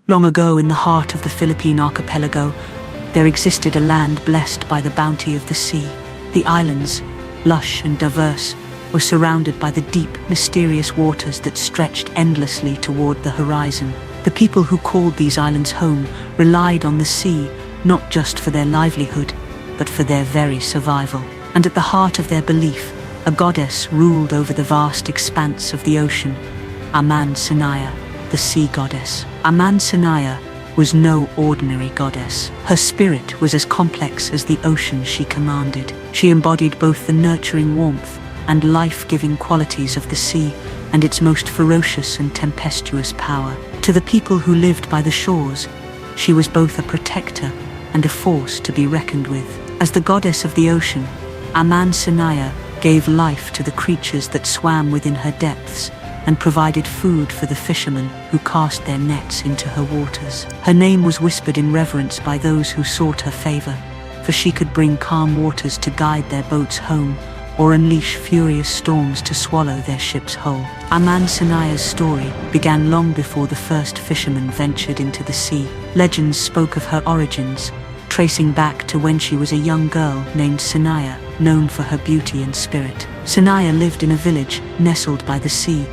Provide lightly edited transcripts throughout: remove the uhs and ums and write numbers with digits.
Long ago, in the heart of the Philippine archipelago, there existed a land blessed by the bounty of the sea. The islands, lush and diverse, were surrounded by the deep, mysterious waters that stretched endlessly toward the horizon. The people who called these islands home relied on the sea, not just for their livelihood, but for their very survival. And at the heart of their belief, a goddess ruled over the vast expanse of the ocean, Aman Sinaya, the sea goddess. Aman Sinaya was no ordinary goddess. Her spirit was as complex as the ocean she commanded. She embodied both the nurturing warmth and life-giving qualities of the sea and its most ferocious and tempestuous power. To the people who lived by the shores, she was both a protector and a force to be reckoned with. As the goddess of the ocean, Aman Sinaya gave life to the creatures that swam within her depths and provided food for the fishermen who cast their nets into her waters. Her name was whispered in reverence by those who sought her favor, for she could bring calm waters to guide their boats home or unleash furious storms to swallow their ships whole. Aman Sinaya's story began long before the first fishermen ventured into the sea. Legends spoke of her origins, tracing back to when she was a young girl named Sinaya, known for her beauty and spirit. Sinaya lived in a village nestled by the sea,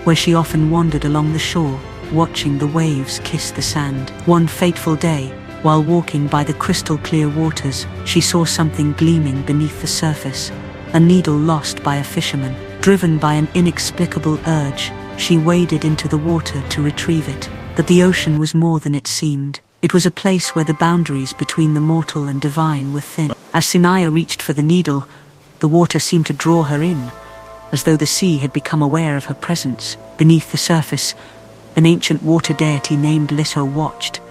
where she often wandered along the shore, watching the waves kiss the sand. One fateful day, while walking by the crystal-clear waters, she saw something gleaming beneath the surface, a needle lost by a fisherman. Driven by an inexplicable urge, she waded into the water to retrieve it. But the ocean was more than it seemed. It was a place where the boundaries between the mortal and divine were thin. As Sinaya reached for the needle, the water seemed to draw her in, as though the sea had become aware of her presence. Beneath the surface, an ancient water deity named Lítaw watched,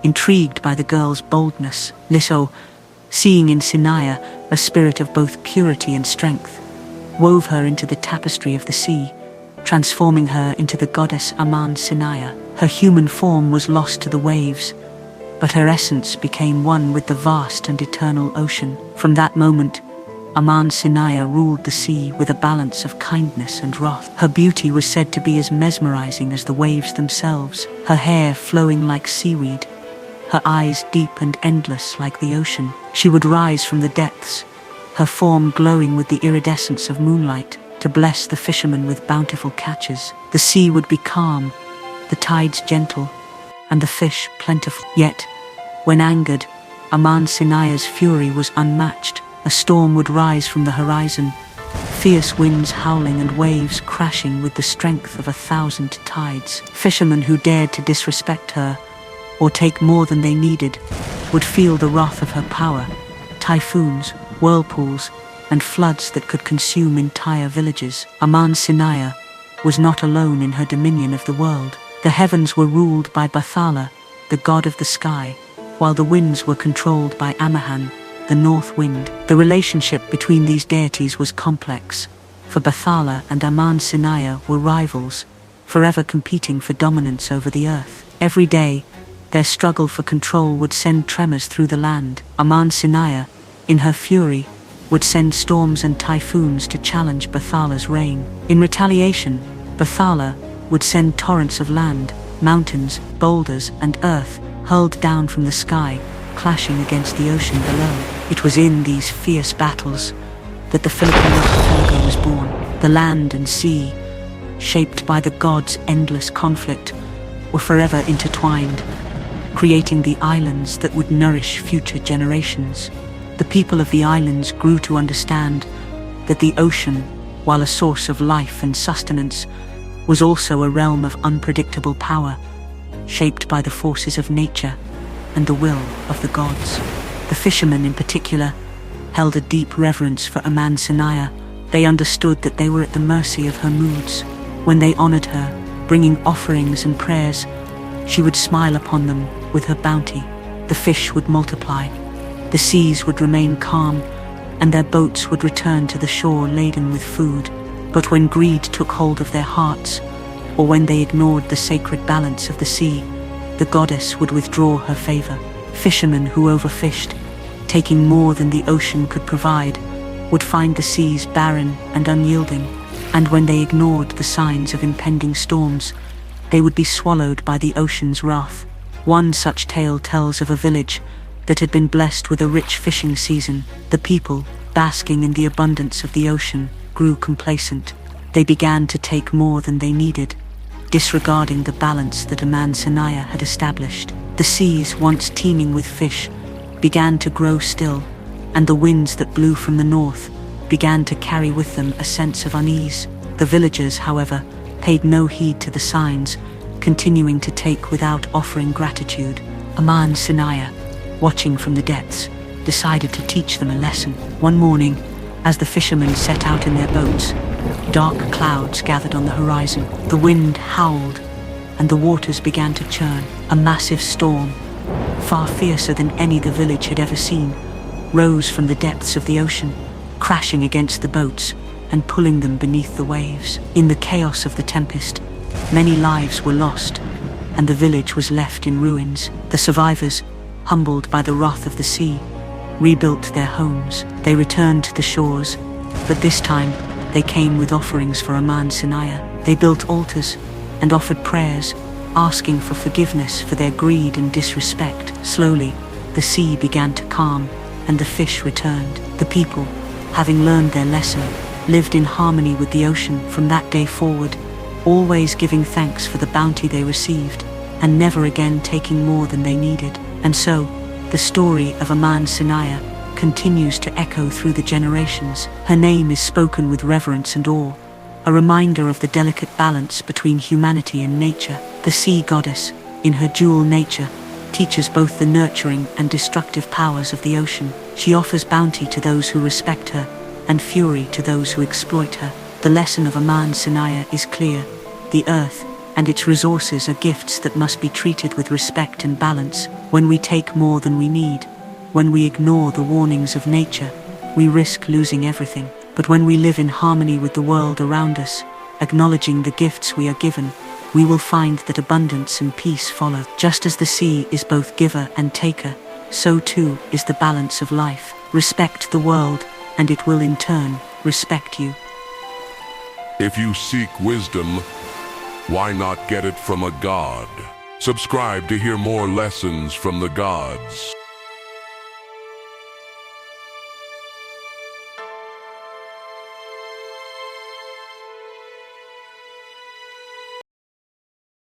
intrigued by the girl's boldness. Lítaw, seeing in Sinaya a spirit of both purity and strength, wove her into the tapestry of the sea, transforming her into the goddess Aman Sinaya. Her human form was lost to the waves, but her essence became one with the vast and eternal ocean. From that moment, Aman Sinaya ruled the sea with a balance of kindness and wrath. Her beauty was said to be as mesmerizing as the waves themselves, her hair flowing like seaweed, her eyes deep and endless like the ocean. She would rise from the depths, her form glowing with the iridescence of moonlight, to bless the fishermen with bountiful catches. The sea would be calm, the tides gentle, and the fish plentiful. Yet, when angered, Aman Sinaya's fury was unmatched. A storm would rise from the horizon, fierce winds howling and waves crashing with the strength of 1,000 tides. Fishermen who dared to disrespect her, or take more than they needed, would feel the wrath of her power. Typhoons, whirlpools, and floods that could consume entire villages. Aman Sinaya was not alone in her dominion of the world. The heavens were ruled by Bathala, the god of the sky, while the winds were controlled by Amahan, the north wind. The relationship between these deities was complex, for Bathala and Aman Sinaya were rivals, forever competing for dominance over the earth. Every day, their struggle for control would send tremors through the land. Aman Sinaya, in her fury, would send storms and typhoons to challenge Bathala's reign. In retaliation, Bathala would send torrents of land, mountains, boulders, and earth hurled down from the sky, clashing against the ocean below. It was in these fierce battles that the Philippine archipelago was born. The land and sea, shaped by the gods' endless conflict, were forever intertwined, creating the islands that would nourish future generations. The people of the islands grew to understand that the ocean, while a source of life and sustenance, was also a realm of unpredictable power, shaped by the forces of nature and the will of the gods. The fishermen in particular held a deep reverence for Aman Sinaya. They understood that they were at the mercy of her moods. When they honored her, bringing offerings and prayers, she would smile upon them with her bounty. The fish would multiply, the seas would remain calm, and their boats would return to the shore laden with food. But when greed took hold of their hearts, or when they ignored the sacred balance of the sea, the goddess would withdraw her favor. Fishermen who overfished, taking more than the ocean could provide, would find the seas barren and unyielding, and when they ignored the signs of impending storms, they would be swallowed by the ocean's wrath. One such tale tells of a village that had been blessed with a rich fishing season. The people, basking in the abundance of the ocean, grew complacent. They began to take more than they needed, disregarding the balance that Aman Sinaya had established. The seas, once teeming with fish, began to grow still, and the winds that blew from the north began to carry with them a sense of unease. The villagers, however, paid no heed to the signs, continuing to take without offering gratitude. Aman Sinaya, watching from the depths, decided to teach them a lesson. One morning, as the fishermen set out in their boats, dark clouds gathered on the horizon. The wind howled, and the waters began to churn. A massive storm, far fiercer than any the village had ever seen, rose from the depths of the ocean, crashing against the boats and pulling them beneath the waves. In the chaos of the tempest, many lives were lost, and the village was left in ruins. The survivors, humbled by the wrath of the sea, rebuilt their homes. They returned to the shores, but this time they came with offerings for Aman Sinaya. They built altars and offered prayers, asking for forgiveness for their greed and disrespect. Slowly, the sea began to calm, and the fish returned. The people, having learned their lesson, lived in harmony with the ocean from that day forward, always giving thanks for the bounty they received, and never again taking more than they needed. And so, the story of Aman Sinaya continues to echo through the generations. Her name is spoken with reverence and awe, a reminder of the delicate balance between humanity and nature. The sea goddess, in her dual nature, teaches both the nurturing and destructive powers of the ocean. She offers bounty to those who respect her, and fury to those who exploit her. The lesson of Aman Sinaya is clear. The earth and its resources are gifts that must be treated with respect and balance. When we take more than we need, when we ignore the warnings of nature, we risk losing everything. But when we live in harmony with the world around us, acknowledging the gifts we are given, we will find that abundance and peace follow. Just as the sea is both giver and taker, so too is the balance of life. Respect the world, and it will in turn respect you. If you seek wisdom, why not get it from a god? Subscribe to hear more lessons from the gods.